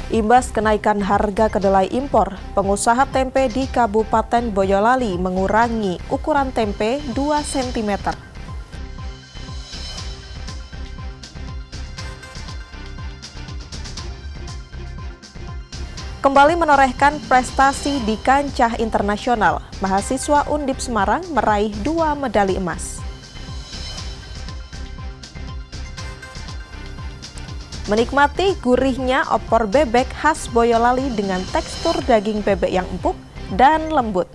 Imbas kenaikan harga kedelai impor, pengusaha tempe di Kabupaten Boyolali mengurangi ukuran tempe 2 cm. Kembali menorehkan prestasi di kancah internasional, mahasiswa Undip Semarang meraih 2 medali emas. Menikmati gurihnya opor bebek khas Boyolali dengan tekstur daging bebek yang empuk dan lembut.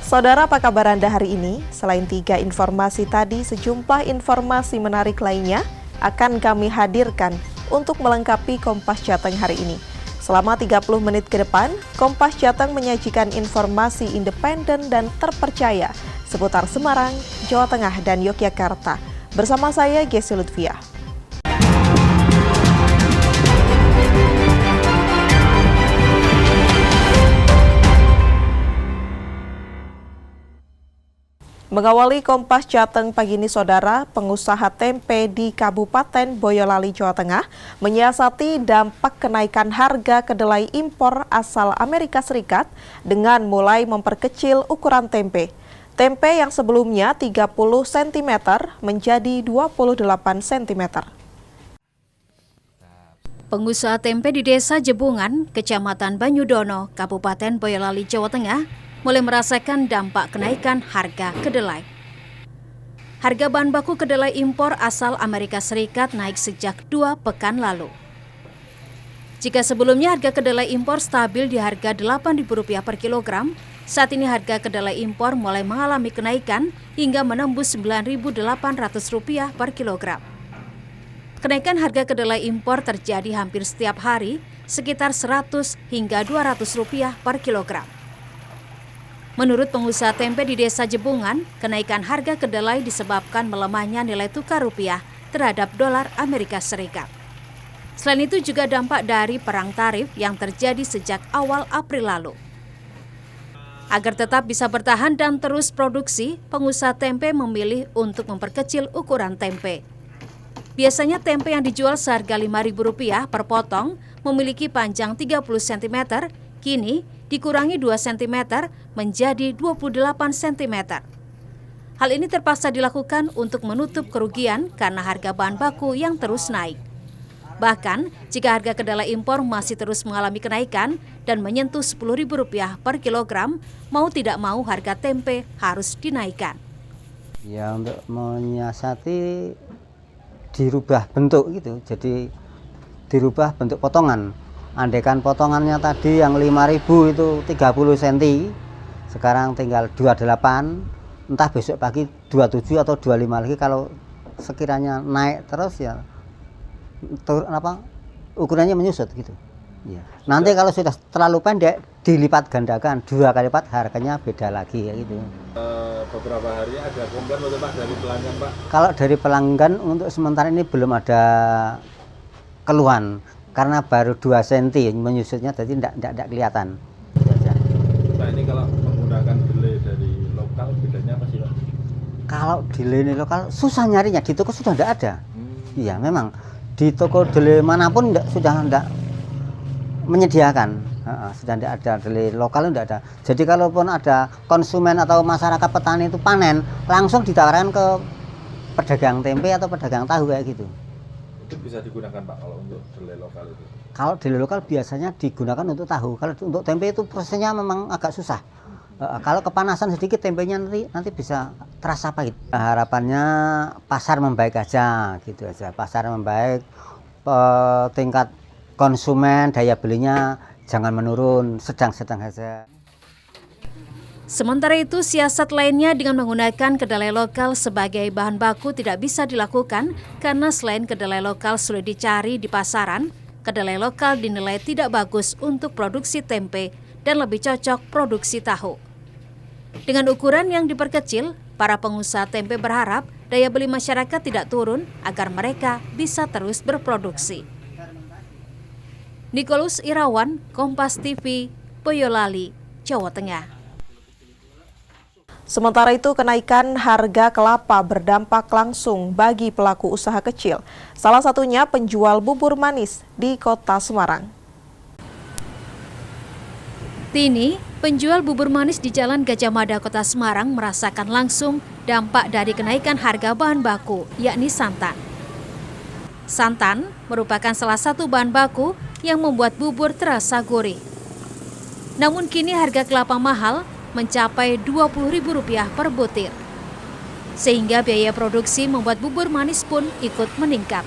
Saudara, apa kabar Anda hari ini? Selain 3 informasi tadi, sejumlah informasi menarik lainnya akan kami hadirkan untuk melengkapi Kompas Jateng hari ini. Selama 30 menit ke depan, Kompas Jateng menyajikan informasi independen dan terpercaya seputar Semarang, Jawa Tengah, dan Yogyakarta. Bersama saya, Gessi Lutfia. Mengawali Kompas Jateng pagi ini, saudara, pengusaha tempe di Kabupaten Boyolali, Jawa Tengah menyiasati dampak kenaikan harga kedelai impor asal Amerika Serikat dengan mulai memperkecil ukuran tempe. Tempe yang sebelumnya 30 cm menjadi 28 cm. Pengusaha tempe di Desa Jebungan, Kecamatan Banyudono, Kabupaten Boyolali, Jawa Tengah, mulai merasakan dampak kenaikan harga kedelai. Harga bahan baku kedelai impor asal Amerika Serikat naik sejak 2 pekan lalu. Jika sebelumnya harga kedelai impor stabil di harga Rp8.000 per kilogram, saat ini harga kedelai impor mulai mengalami kenaikan hingga menembus Rp9.800 per kilogram. Kenaikan harga kedelai impor terjadi hampir setiap hari, sekitar Rp100 hingga Rp200 per kilogram. Menurut pengusaha tempe di Desa Jebungan, kenaikan harga kedelai disebabkan melemahnya nilai tukar rupiah terhadap dolar Amerika Serikat. Selain itu juga dampak dari perang tarif yang terjadi sejak awal April lalu. Agar tetap bisa bertahan dan terus produksi, pengusaha tempe memilih untuk memperkecil ukuran tempe. Biasanya tempe yang dijual seharga Rp5.000 per potong memiliki panjang 30 cm, kini dikurangi 2 cm menjadi 28 cm. Hal ini terpaksa dilakukan untuk menutup kerugian karena harga bahan baku yang terus naik. Bahkan, jika harga kedelai impor masih terus mengalami kenaikan dan menyentuh Rp10.000 per kilogram, mau tidak mau harga tempe harus dinaikkan. Ya, untuk menyiasati dirubah bentuk gitu, jadi dirubah bentuk potongan. Andaikan potongannya tadi yang 5.000 itu 30 cm, sekarang tinggal 28, entah besok pagi 27 atau 25 lagi. Kalau sekiranya naik terus ya ukurannya menyusut gitu. Ya. Nanti kalau sudah terlalu pendek dilipat gandakan 2 kali lipat, harganya beda lagi ya gitu. Beberapa hari ada komplain betul Pak dari pelanggan Pak? Kalau dari pelanggan untuk sementara ini belum ada keluhan. Karena baru 2 cm menyusutnya, jadi tidak kelihatan. Pak, ini kalau menggunakan delay dari lokal, bedanya apa sih Pak? Kalau delay lokal susah nyarinya, di toko sudah tidak ada. Iya, memang di toko delay manapun sudah tidak menyediakan. Sudah tidak ada delay lokal, tidak ada. Jadi kalaupun ada konsumen atau masyarakat petani itu panen, langsung ditawarkan ke pedagang tempe atau pedagang tahu kayak gitu. Itu bisa digunakan Pak kalau untuk delay lokal itu? Kalau delay lokal biasanya digunakan untuk tahu. Kalau untuk tempe itu prosesnya memang agak susah. Kalau kepanasan sedikit tempenya nanti bisa terasa pahit. Harapannya pasar membaik aja gitu aja. Pasar membaik, tingkat konsumen daya belinya jangan menurun, sedang-sedang saja. Sementara itu, siasat lainnya dengan menggunakan kedelai lokal sebagai bahan baku tidak bisa dilakukan karena selain kedelai lokal sudah dicari di pasaran, kedelai lokal dinilai tidak bagus untuk produksi tempe dan lebih cocok produksi tahu. Dengan ukuran yang diperkecil, para pengusaha tempe berharap daya beli masyarakat tidak turun agar mereka bisa terus berproduksi. Nikolus Irawan, Kompas TV, Boyolali, Jawa Tengah. Sementara itu, kenaikan harga kelapa berdampak langsung bagi pelaku usaha kecil. Salah satunya penjual bubur manis di Kota Semarang. Tini, penjual bubur manis di Jalan Gajah Mada, Kota Semarang merasakan langsung dampak dari kenaikan harga bahan baku, yakni santan. Santan merupakan salah satu bahan baku yang membuat bubur terasa gurih. Namun kini harga kelapa mahal mencapai Rp20.000 per butir. Sehingga biaya produksi membuat bubur manis pun ikut meningkat.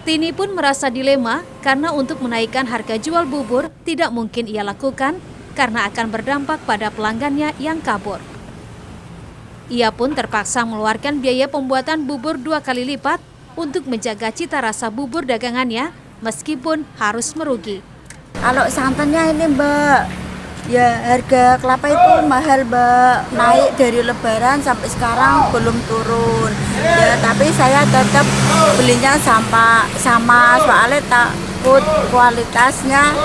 Tini pun merasa dilema karena untuk menaikkan harga jual bubur tidak mungkin ia lakukan karena akan berdampak pada pelanggannya yang kabur. Ia pun terpaksa mengeluarkan biaya pembuatan bubur 2 kali lipat untuk menjaga cita rasa bubur dagangannya meskipun harus merugi. Kalau santannya ini Mbak, ya harga kelapa itu mahal Mbak, naik dari lebaran sampai sekarang belum turun. Ya tapi saya tetap belinya sama soalnya takut kualitasnya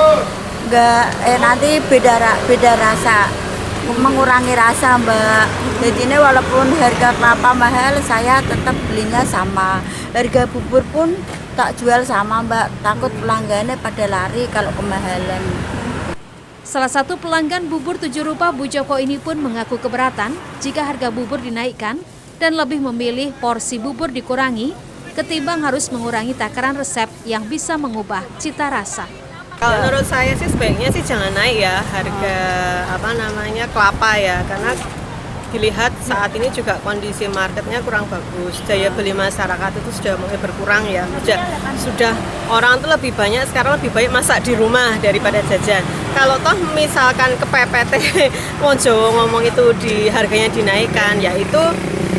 enggak nanti beda rasa, mengurangi rasa Mbak. Jadi ini walaupun harga kelapa mahal, saya tetap belinya sama. Harga bubur pun tak jual sama Mbak, takut pelanggannya pada lari kalau kemahalan. Salah satu pelanggan bubur 7 rupa Bu Joko ini pun mengaku keberatan jika harga bubur dinaikkan dan lebih memilih porsi bubur dikurangi ketimbang harus mengurangi takaran resep yang bisa mengubah cita rasa. Kalau menurut saya sih sebaiknya sih jangan naik ya harga kelapa ya, karena dilihat saat ini juga kondisi marketnya kurang bagus, daya beli masyarakat itu sudah mulai berkurang ya, sudah orang tuh lebih banyak sekarang lebih baik masak di rumah daripada jajan. Kalau toh misalkan kepepet wong Jawa ngomong itu harganya dinaikkan, ya itu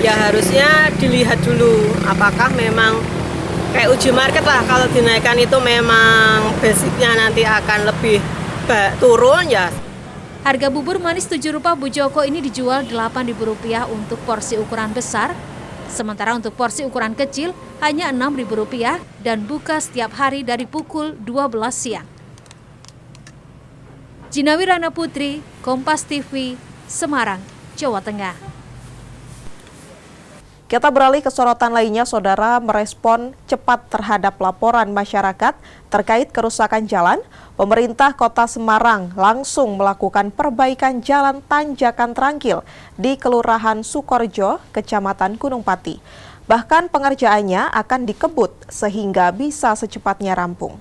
ya harusnya dilihat dulu apakah memang kayak uji market lah, kalau dinaikkan itu memang basicnya nanti akan lebih turun ya. Harga bubur manis 7 rupa Bu Joko ini dijual Rp8.000 untuk porsi ukuran besar, sementara untuk porsi ukuran kecil hanya Rp6.000 dan buka setiap hari dari pukul 12 siang. Jinawi Rana Putri, Kompas TV, Semarang, Jawa Tengah. Kita beralih ke sorotan lainnya, Saudara. Merespon cepat terhadap laporan masyarakat terkait kerusakan jalan, pemerintah Kota Semarang langsung melakukan perbaikan jalan Tanjakan Trangkil di Kelurahan Sukorjo, Kecamatan Gunung Pati. Bahkan pengerjaannya akan dikebut sehingga bisa secepatnya rampung.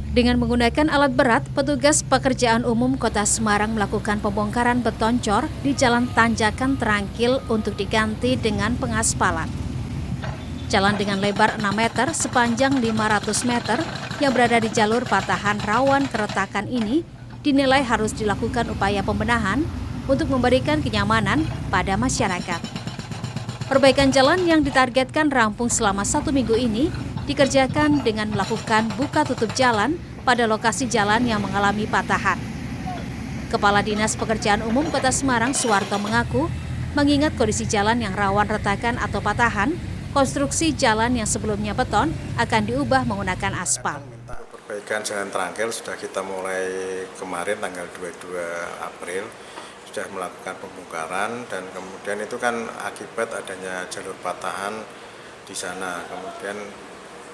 Dengan menggunakan alat berat, petugas pekerjaan umum Kota Semarang melakukan pembongkaran beton cor di Jalan Tanjakan Trangkil untuk diganti dengan pengaspalan. Jalan dengan lebar 6 meter sepanjang 500 meter yang berada di jalur patahan rawan keretakan ini dinilai harus dilakukan upaya pembenahan untuk memberikan kenyamanan pada masyarakat. Perbaikan jalan yang ditargetkan rampung selama 1 minggu ini dikerjakan dengan melakukan buka tutup jalan pada lokasi jalan yang mengalami patahan. Kepala Dinas Pekerjaan Umum Kota Semarang, Suwarto, mengaku mengingat kondisi jalan yang rawan retakan atau patahan, konstruksi jalan yang sebelumnya beton akan diubah menggunakan aspal. Perbaikan Jalan Trangkil sudah kita mulai kemarin tanggal 22 April sudah melakukan pembongkaran, dan kemudian itu kan akibat adanya jalur patahan di sana, kemudian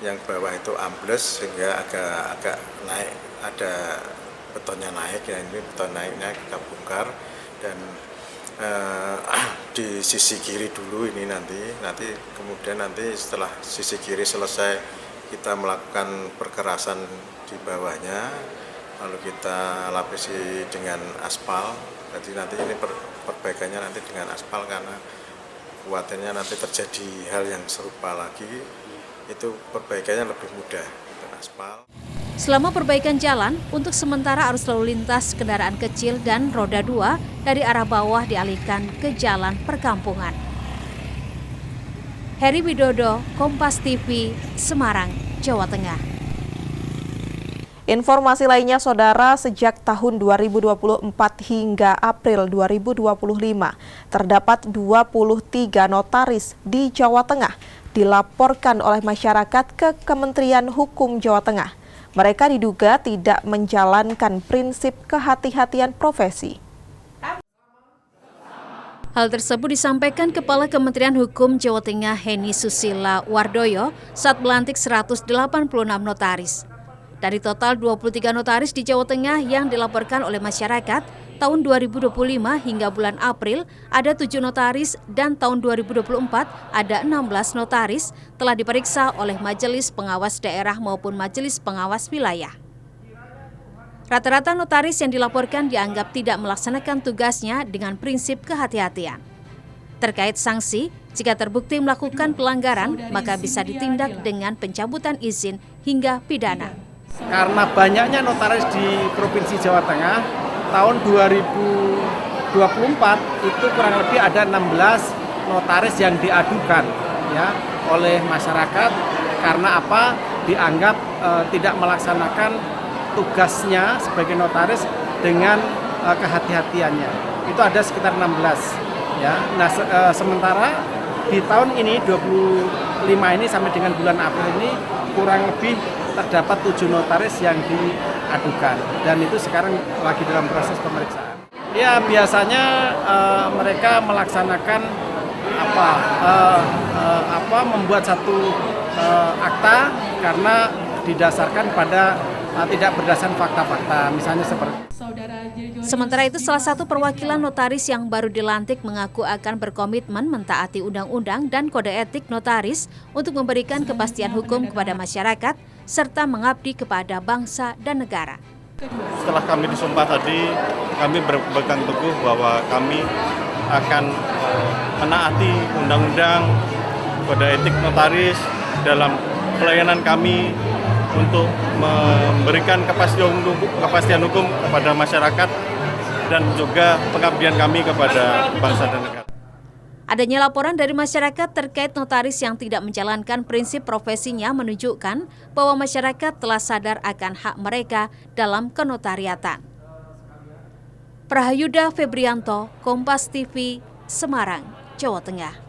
yang bawah itu ambles sehingga agak naik, ada betonnya naik ya, ini beton naiknya kita bongkar, dan di sisi kiri dulu ini nanti kemudian setelah sisi kiri selesai kita melakukan perkerasan di bawahnya, lalu kita lapisi dengan aspal. Jadi nanti ini perbaikannya nanti dengan aspal, karena khawatirnya nanti terjadi hal yang serupa lagi, itu perbaikannya lebih mudah dengan aspal. Selama perbaikan jalan, untuk sementara arus lalu lintas kendaraan kecil dan roda 2 dari arah bawah dialihkan ke jalan perkampungan. Heri Widodo, Kompas TV, Semarang, Jawa Tengah. Informasi lainnya, Saudara, sejak tahun 2024 hingga April 2025, terdapat 23 notaris di Jawa Tengah dilaporkan oleh masyarakat ke Kementerian Hukum Jawa Tengah. Mereka diduga tidak menjalankan prinsip kehati-hatian profesi. Hal tersebut disampaikan Kepala Kementerian Hukum Jawa Tengah Heni Susila Wardoyo saat melantik 186 notaris. Dari total 23 notaris di Jawa Tengah yang dilaporkan oleh masyarakat, tahun 2025 hingga bulan April ada 7 notaris dan tahun 2024 ada 16 notaris telah diperiksa oleh Majelis Pengawas Daerah maupun Majelis Pengawas Wilayah. Rata-rata notaris yang dilaporkan dianggap tidak melaksanakan tugasnya dengan prinsip kehati-hatian. Terkait sanksi, jika terbukti melakukan pelanggaran, maka bisa ditindak dengan pencabutan izin hingga pidana. Karena banyaknya notaris di Provinsi Jawa Tengah, tahun 2024 itu kurang lebih ada 16 notaris yang diadukan ya oleh masyarakat karena apa? Dianggap tidak melaksanakan tugasnya sebagai notaris dengan kehati-hatiannya. Itu ada sekitar 16 ya. Nah, sementara di tahun ini 25 ini sampai dengan bulan April ini kurang lebih terdapat 7 notaris yang diadukan dan itu sekarang lagi dalam proses pemeriksaan. Ya, biasanya mereka melaksanakan membuat satu akta karena didasarkan pada tidak berdasarkan fakta-fakta, misalnya seperti. Sementara itu, salah satu perwakilan notaris yang baru dilantik mengaku akan berkomitmen mentaati undang-undang dan kode etik notaris untuk memberikan kepastian hukum kepada masyarakat serta mengabdi kepada bangsa dan negara. Setelah kami disumpah tadi, kami berpegang teguh bahwa kami akan menaati undang-undang, kode etik notaris dalam pelayanan kami untuk memberikan kepastian hukum kepada masyarakat dan juga pengabdian kami kepada bangsa dan negara. Adanya laporan dari masyarakat terkait notaris yang tidak menjalankan prinsip profesinya menunjukkan bahwa masyarakat telah sadar akan hak mereka dalam kenotariatan. Prahayuda Febrianto, Kompas TV, Semarang, Jawa Tengah.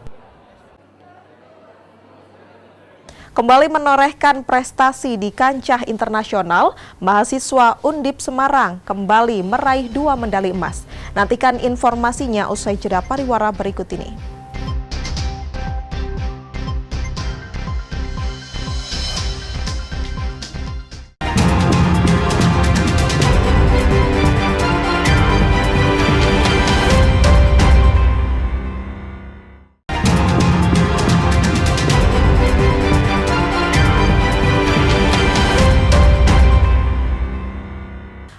Kembali menorehkan prestasi di kancah internasional, mahasiswa Undip Semarang kembali meraih 2 medali emas. Nantikan informasinya usai jeda pariwara berikut ini.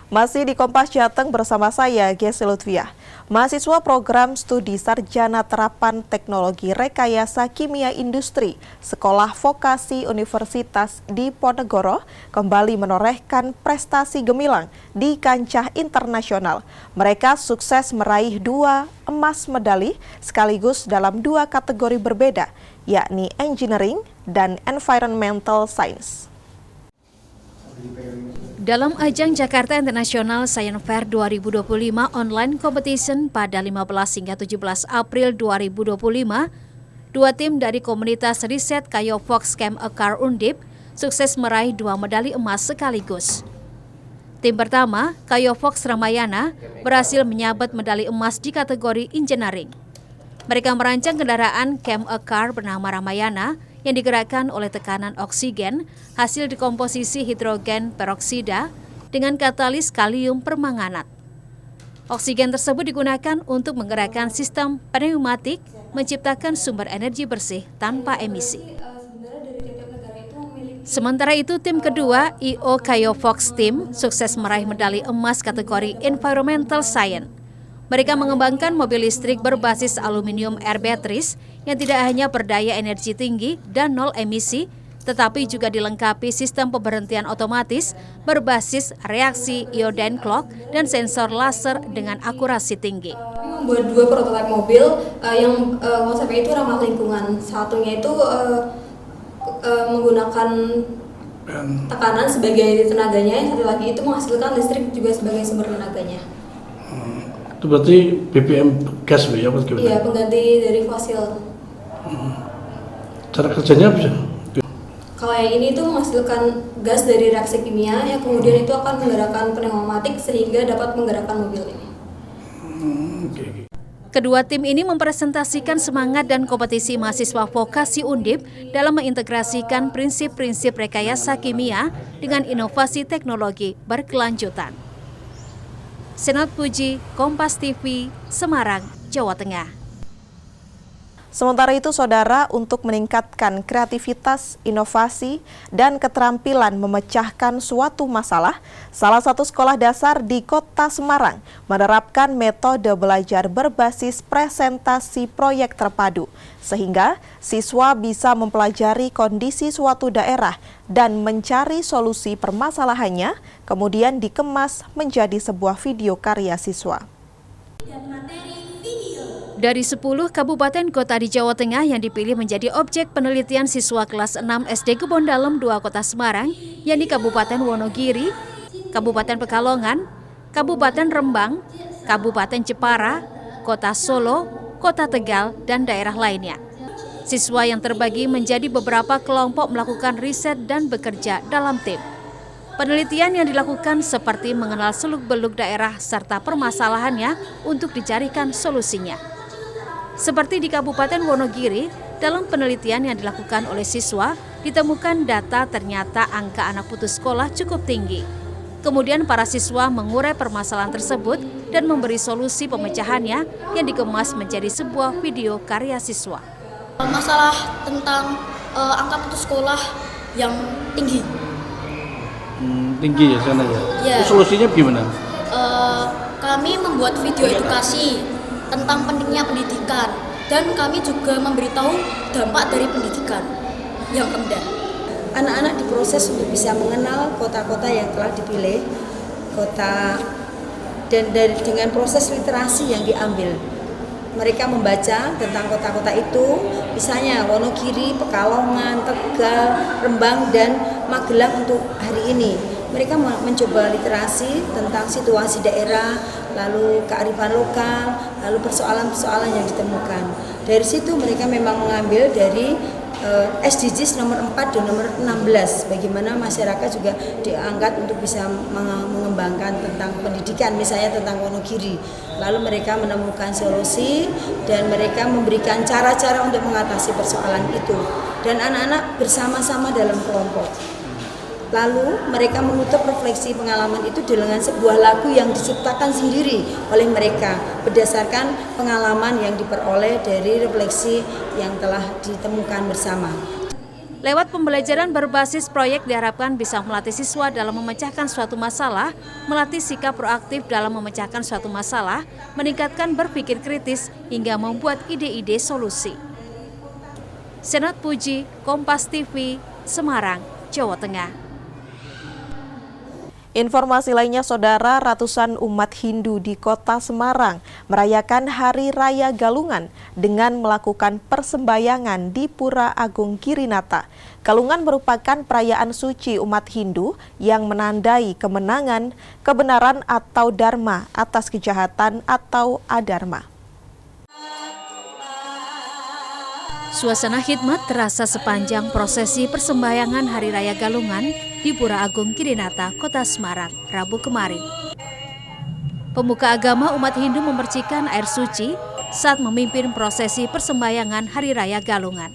Masih di Kompas Jateng bersama saya, Gessi Lutfiah. Mahasiswa program studi Sarjana Terapan Teknologi Rekayasa Kimia Industri Sekolah Vokasi Universitas Diponegoro kembali menorehkan prestasi gemilang di kancah internasional. Mereka sukses meraih 2 emas medali sekaligus dalam 2 kategori berbeda, yakni Engineering dan Environmental Science. Dalam ajang Jakarta International Science Fair 2025 online competition pada 15 hingga 17 April 2025, 2 tim dari komunitas riset Kayovox Chem Akar Undip sukses meraih 2 medali emas sekaligus. Tim pertama, Kayovox Ramayana, berhasil menyabet medali emas di kategori engineering. Mereka merancang kendaraan Chem Akar bernama Ramayana yang digerakkan oleh tekanan oksigen hasil dekomposisi hidrogen peroksida dengan katalis kalium permanganat. Oksigen tersebut digunakan untuk menggerakkan sistem pneumatik, menciptakan sumber energi bersih tanpa emisi. Sementara itu, tim kedua, IO Kayovox Team, sukses meraih medali emas kategori Environmental Science. Mereka mengembangkan mobil listrik berbasis aluminium air batteries yang tidak hanya berdaya energi tinggi dan 0 emisi, tetapi juga dilengkapi sistem pemberhentian otomatis berbasis reaksi iodine clock dan sensor laser dengan akurasi tinggi. Membuat 2 prototipe mobil yang konsepnya itu ramah lingkungan. Satunya itu menggunakan tekanan sebagai tenaganya, yang satu lagi itu menghasilkan listrik juga sebagai sumber tenaganya. Itu berarti BBM gas ya? Iya, pengganti dari fosil. Cara kerjanya bisa? KWI ini tuh menghasilkan gas dari reaksi kimia yang kemudian itu akan menggerakkan pneumatik sehingga dapat menggerakkan mobil ini. Kedua tim ini mempresentasikan semangat dan kompetisi mahasiswa vokasi Undip dalam mengintegrasikan prinsip-prinsip rekayasa kimia dengan inovasi teknologi berkelanjutan. Senat Puji, Kompas TV, Semarang, Jawa Tengah. Sementara itu, Saudara, untuk meningkatkan kreativitas, inovasi, dan keterampilan memecahkan suatu masalah, salah satu sekolah dasar di Kota Semarang menerapkan metode belajar berbasis presentasi proyek terpadu, sehingga siswa bisa mempelajari kondisi suatu daerah dan mencari solusi permasalahannya, kemudian dikemas menjadi sebuah video karya siswa. Dari 10 kabupaten kota di Jawa Tengah yang dipilih menjadi objek penelitian siswa kelas 6 SD Kebon Dalem 2 Kota Semarang, yakni Kabupaten Wonogiri, Kabupaten Pekalongan, Kabupaten Rembang, Kabupaten Jepara, Kota Solo, Kota Tegal, dan daerah lainnya. Siswa yang terbagi menjadi beberapa kelompok melakukan riset dan bekerja dalam tim. Penelitian yang dilakukan seperti mengenal seluk-beluk daerah serta permasalahannya untuk dicarikan solusinya. Seperti di Kabupaten Wonogiri, dalam penelitian yang dilakukan oleh siswa, ditemukan data ternyata angka anak putus sekolah cukup tinggi. Kemudian para siswa mengurai permasalahan tersebut dan memberi solusi pemecahannya yang dikemas menjadi sebuah video karya siswa. Masalah tentang angka putus sekolah yang tinggi. Tinggi ya sana ya? Ya. Solusinya gimana? Kami membuat video edukasi tentang pentingnya pendidikan dan kami juga memberitahu dampak dari pendidikan yang rendah. Anak-anak diproses untuk bisa mengenal kota-kota yang telah dipilih, kota dan dengan proses literasi yang diambil. Mereka membaca tentang kota-kota itu, misalnya Wonogiri, Pekalongan, Tegal, Rembang, dan Magelang untuk hari ini. Mereka mencoba literasi tentang situasi daerah, lalu kearifan lokal, lalu persoalan-persoalan yang ditemukan. Dari situ mereka memang mengambil dari SDGs nomor 4 dan nomor 16, bagaimana masyarakat juga diangkat untuk bisa mengembangkan tentang pendidikan, misalnya tentang Wonogiri. Lalu mereka menemukan solusi dan mereka memberikan cara-cara untuk mengatasi persoalan itu. Dan anak-anak bersama-sama dalam kelompok. Lalu mereka menutup refleksi pengalaman itu dengan sebuah lagu yang diciptakan sendiri oleh mereka berdasarkan pengalaman yang diperoleh dari refleksi yang telah ditemukan bersama. Lewat pembelajaran berbasis proyek diharapkan bisa melatih siswa dalam memecahkan suatu masalah, melatih sikap proaktif dalam memecahkan suatu masalah, meningkatkan berpikir kritis hingga membuat ide-ide solusi. Senat Puji, Kompas TV, Semarang, Jawa Tengah. Informasi lainnya, Saudara, ratusan umat Hindu di Kota Semarang merayakan Hari Raya Galungan dengan melakukan persembahyangan di Pura Agung Girinata. Galungan merupakan perayaan suci umat Hindu yang menandai kemenangan, kebenaran atau dharma atas kejahatan atau adharma. Suasana khidmat terasa sepanjang prosesi persembahyangan Hari Raya Galungan di Pura Agung Girinata, Kota Semarang, Rabu kemarin. Pemuka agama umat Hindu memercikan air suci saat memimpin prosesi persembahyangan Hari Raya Galungan.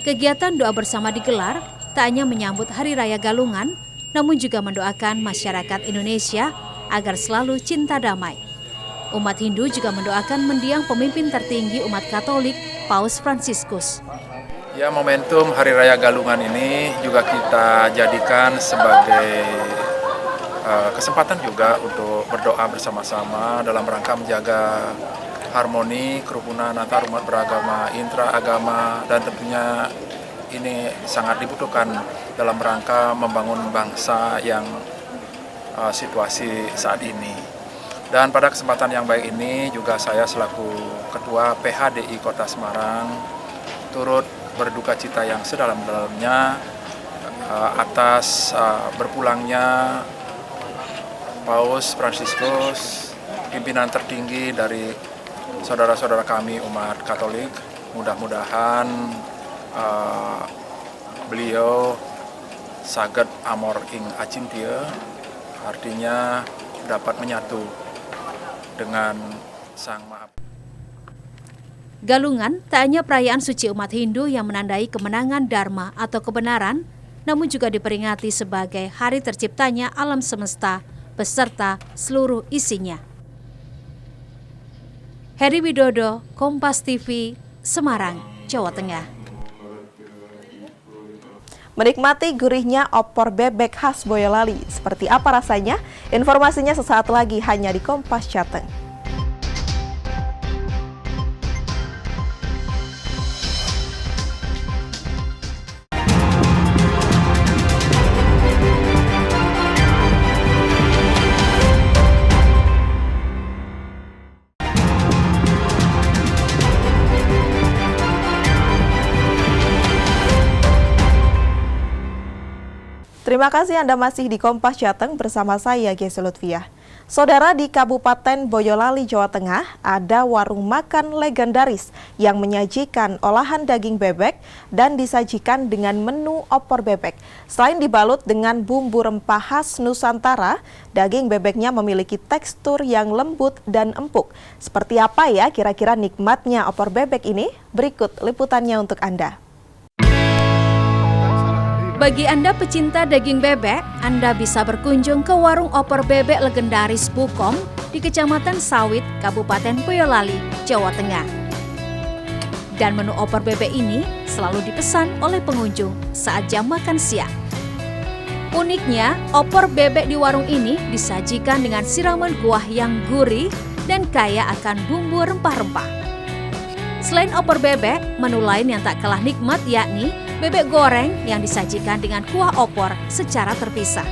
Kegiatan doa bersama digelar tak hanya menyambut Hari Raya Galungan, namun juga mendoakan masyarakat Indonesia agar selalu cinta damai. Umat Hindu juga mendoakan mendiang pemimpin tertinggi umat Katolik, Paus Fransiskus. Ya, momentum Hari Raya Galungan ini juga kita jadikan sebagai kesempatan juga untuk berdoa bersama-sama dalam rangka menjaga harmoni, kerukunan antar umat beragama, intra-agama, dan tentunya ini sangat dibutuhkan dalam rangka membangun bangsa yang situasi saat ini. Dan pada kesempatan yang baik ini juga saya selaku Ketua PHDI Kota Semarang turut berduka cita yang sedalam-dalamnya atas berpulangnya Paus Fransiskus, pimpinan tertinggi dari saudara-saudara kami umat Katolik. Mudah-mudahan beliau saged amor ing acintya, artinya dapat menyatu dengan Sang Maha. Galungan tak hanya perayaan suci umat Hindu yang menandai kemenangan Dharma atau kebenaran, namun juga diperingati sebagai hari terciptanya alam semesta beserta seluruh isinya. Heri Widodo, Kompas TV, Semarang, Jawa Tengah. Menikmati gurihnya opor bebek khas Boyolali. Seperti apa rasanya? Informasinya sesaat lagi hanya di Kompas Jateng. Terima kasih Anda masih di Kompas Jateng bersama saya, Gesy Lutfiah. Saudara, di Kabupaten Boyolali, Jawa Tengah, ada warung makan legendaris yang menyajikan olahan daging bebek dan disajikan dengan menu opor bebek. Selain dibalut dengan bumbu rempah khas Nusantara, daging bebeknya memiliki tekstur yang lembut dan empuk. Seperti apa ya kira-kira nikmatnya opor bebek ini? Berikut liputannya untuk Anda. Bagi Anda pecinta daging bebek, Anda bisa berkunjung ke warung opor bebek legendaris Bukom di Kecamatan Sawit, Kabupaten Boyolali, Jawa Tengah. Dan menu opor bebek ini selalu dipesan oleh pengunjung saat jam makan siang. Uniknya, opor bebek di warung ini disajikan dengan siraman kuah yang gurih dan kaya akan bumbu rempah-rempah. Selain opor bebek, menu lain yang tak kalah nikmat yakni bebek goreng yang disajikan dengan kuah opor secara terpisah.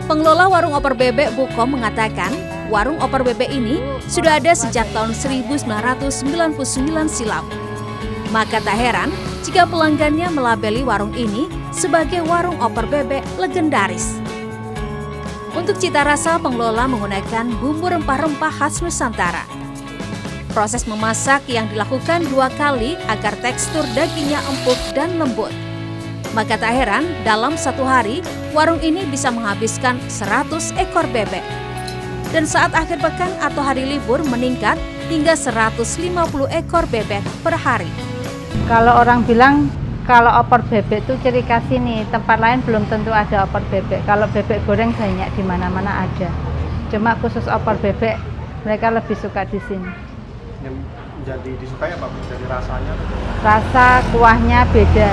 Pengelola warung opor bebek Bukom mengatakan, warung opor bebek ini sudah ada sejak tahun 1999 silam. Maka tak heran jika pelanggannya melabeli warung ini sebagai warung opor bebek legendaris. Untuk cita rasa, pengelola menggunakan bumbu rempah-rempah khas Nusantara. Proses memasak yang dilakukan 2 kali agar tekstur dagingnya empuk dan lembut. Maka tak heran, dalam 1 hari, warung ini bisa menghabiskan 100 ekor bebek. Dan saat akhir pekan atau hari libur meningkat hingga 150 ekor bebek per hari. Kalau orang bilang, kalau opor bebek itu ciri khas sini, tempat lain belum tentu ada opor bebek. Kalau bebek goreng banyak di mana-mana ada. Cuma khusus opor bebek, mereka lebih suka di sini. Yang jadi disukai apa? Jadi rasanya? Rasa kuahnya beda,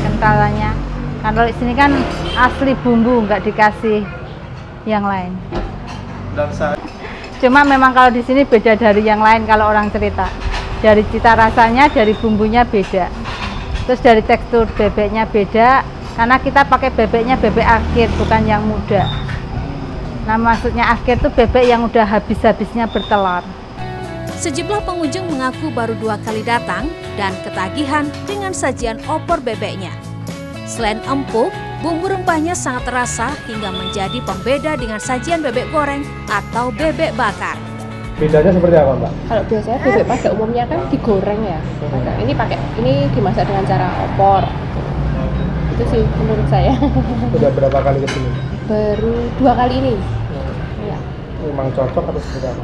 kentalannya. Kalau di sini kan asli bumbu, nggak dikasih yang lain. Dan Cuma memang kalau di sini beda dari yang lain kalau orang cerita. Dari cita rasanya, dari bumbunya beda. Terus dari tekstur bebeknya beda, karena kita pakai bebeknya bebek akhir, bukan yang muda. Nah, maksudnya akhir tuh bebek yang udah habis-habisnya bertelur. Sejumlah pengunjung mengaku baru 2 kali datang dan ketagihan dengan sajian opor bebeknya. Selain empuk, bumbu rempahnya sangat terasa hingga menjadi pembeda dengan sajian bebek goreng atau bebek bakar. bedanya seperti apa, Mbak? Kalau biasanya bebek pada umumnya kan digoreng ya. Ini dimasak dengan cara opor. Itu sih menurut saya. Sudah berapa kali kesini? Baru 2 kali ini. Ya. Memang cocok atau seperti apa?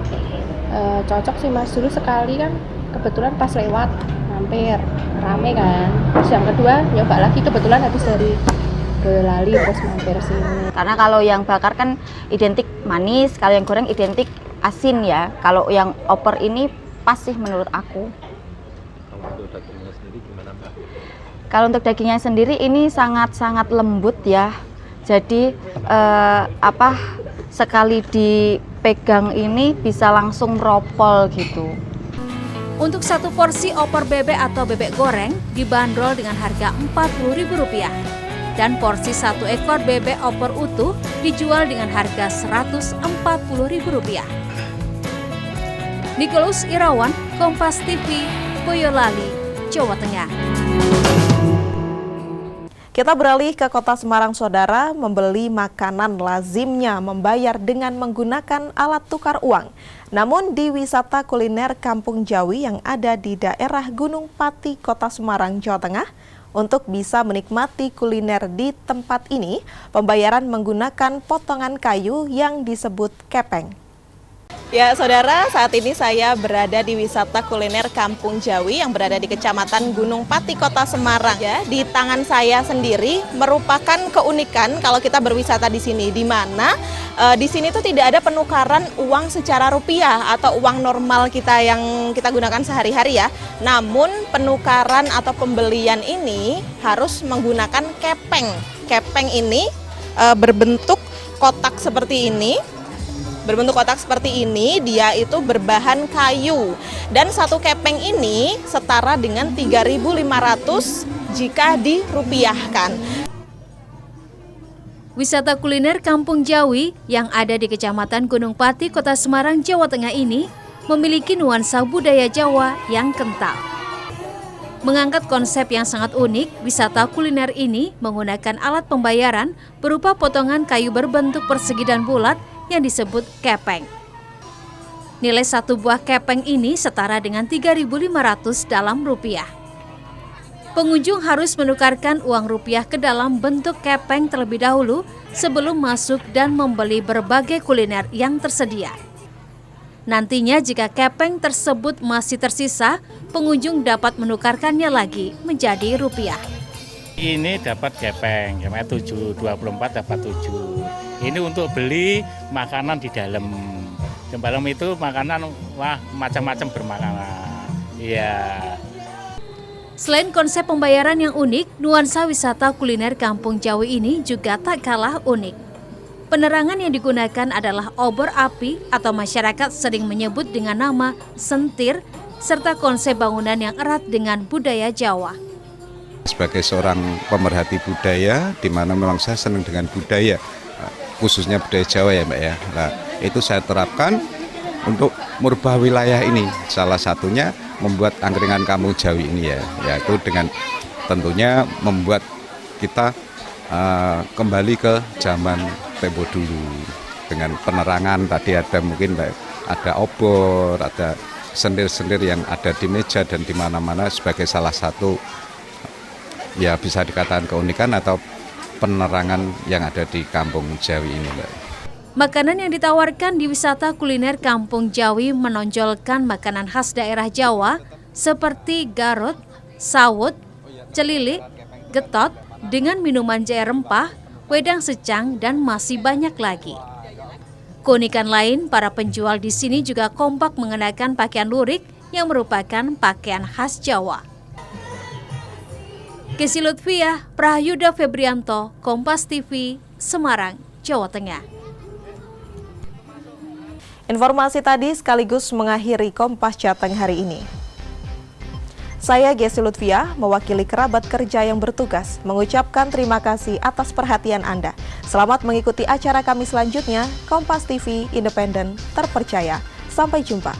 Cocok sih Mas, dulu sekali kan kebetulan pas lewat mampir rame kan, terus yang kedua nyoba lagi kebetulan habis dari Boyolali terus mampir sini. Karena kalau yang bakar kan identik manis, kalau yang goreng identik asin ya. Kalau yang opor ini pas sih menurut aku. Kalau untuk dagingnya sendiri gimana, Mbak? Kalau untuk dagingnya sendiri ini sangat-sangat lembut ya. Jadi sekali dipegang ini bisa langsung meropol gitu. Untuk 1 porsi opor bebek atau bebek goreng dibanderol dengan harga Rp40.000 dan porsi 1 ekor bebek opor utuh dijual dengan harga Rp140.000. Nicholas Irawan, Kompas TV, Boyolali, Jawa Tengah. Kita beralih ke Kota Semarang, Saudara. Membeli makanan lazimnya membayar dengan menggunakan alat tukar uang. Namun di wisata kuliner Kampung Jawi yang ada di daerah Gunung Pati, Kota Semarang, Jawa Tengah, Untuk bisa menikmati kuliner di tempat ini, pembayaran menggunakan potongan kayu yang disebut kepeng. Ya, saudara, saat ini saya berada di wisata kuliner Kampung Jawi yang berada di Kecamatan Gunung Pati, Kota Semarang. Ya, di tangan saya sendiri merupakan keunikan kalau kita berwisata di sini, di mana di sini tuh tidak ada penukaran uang secara rupiah atau uang normal kita yang kita gunakan sehari-hari ya. Namun penukaran atau pembelian ini harus menggunakan kepeng. Kepeng ini berbentuk kotak seperti ini. Dia itu berbahan kayu. Dan satu kepeng ini setara dengan 3.500 jika dirupiahkan. Wisata kuliner Kampung Jawi yang ada di Kecamatan Gunung Pati, Kota Semarang, Jawa Tengah ini memiliki nuansa budaya Jawa yang kental. Mengangkat konsep yang sangat unik, wisata kuliner ini menggunakan alat pembayaran berupa potongan kayu berbentuk persegi dan bulat yang disebut kepeng. Nilai satu buah kepeng ini setara dengan 3.500 dalam rupiah. Pengunjung harus menukarkan uang rupiah ke dalam bentuk kepeng terlebih dahulu sebelum masuk dan membeli berbagai kuliner yang tersedia. Nantinya jika kepeng tersebut masih tersisa, pengunjung dapat menukarkannya lagi menjadi rupiah. Ini dapat kepeng, 7, 24 dapat 7. Ini untuk beli makanan di dalam. Di dalam itu makanan, wah macam-macam bermakanan. Iya. Selain konsep pembayaran yang unik, nuansa wisata kuliner Kampung Jawi ini juga tak kalah unik. Penerangan yang digunakan adalah obor api atau masyarakat sering menyebut dengan nama sentir, serta konsep bangunan yang erat dengan budaya Jawa. Sebagai seorang pemerhati budaya, di mana memang saya senang dengan budaya, khususnya budaya Jawa ya Mbak ya. Nah, itu saya terapkan untuk merubah wilayah ini. Salah satunya membuat angkringan Kampung Jawi ini ya, yaitu dengan tentunya membuat kita kembali ke zaman tempo dulu dengan penerangan. Tadi ada mungkin ada obor, ada sendir-sendir yang ada di meja dan di mana-mana sebagai salah satu ya bisa dikatakan keunikan atau penerangan yang ada di Kampung Jawi ini, Mbak. Makanan yang ditawarkan di wisata kuliner Kampung Jawi menonjolkan makanan khas daerah Jawa seperti garut, sawut, celilik, getot dengan minuman jahe rempah, wedang secang, dan masih banyak lagi. Keunikan lain, para penjual di sini juga kompak mengenakan pakaian lurik yang merupakan pakaian khas Jawa. Kesi Lutfiah, Prahyuda Febrianto, Kompas TV, Semarang, Jawa Tengah. Informasi tadi sekaligus mengakhiri Kompas Jateng hari ini. Saya Kesi Lutfiah, mewakili kerabat kerja yang bertugas, mengucapkan terima kasih atas perhatian Anda. Selamat mengikuti acara kami selanjutnya, Kompas TV, independen, terpercaya. Sampai jumpa.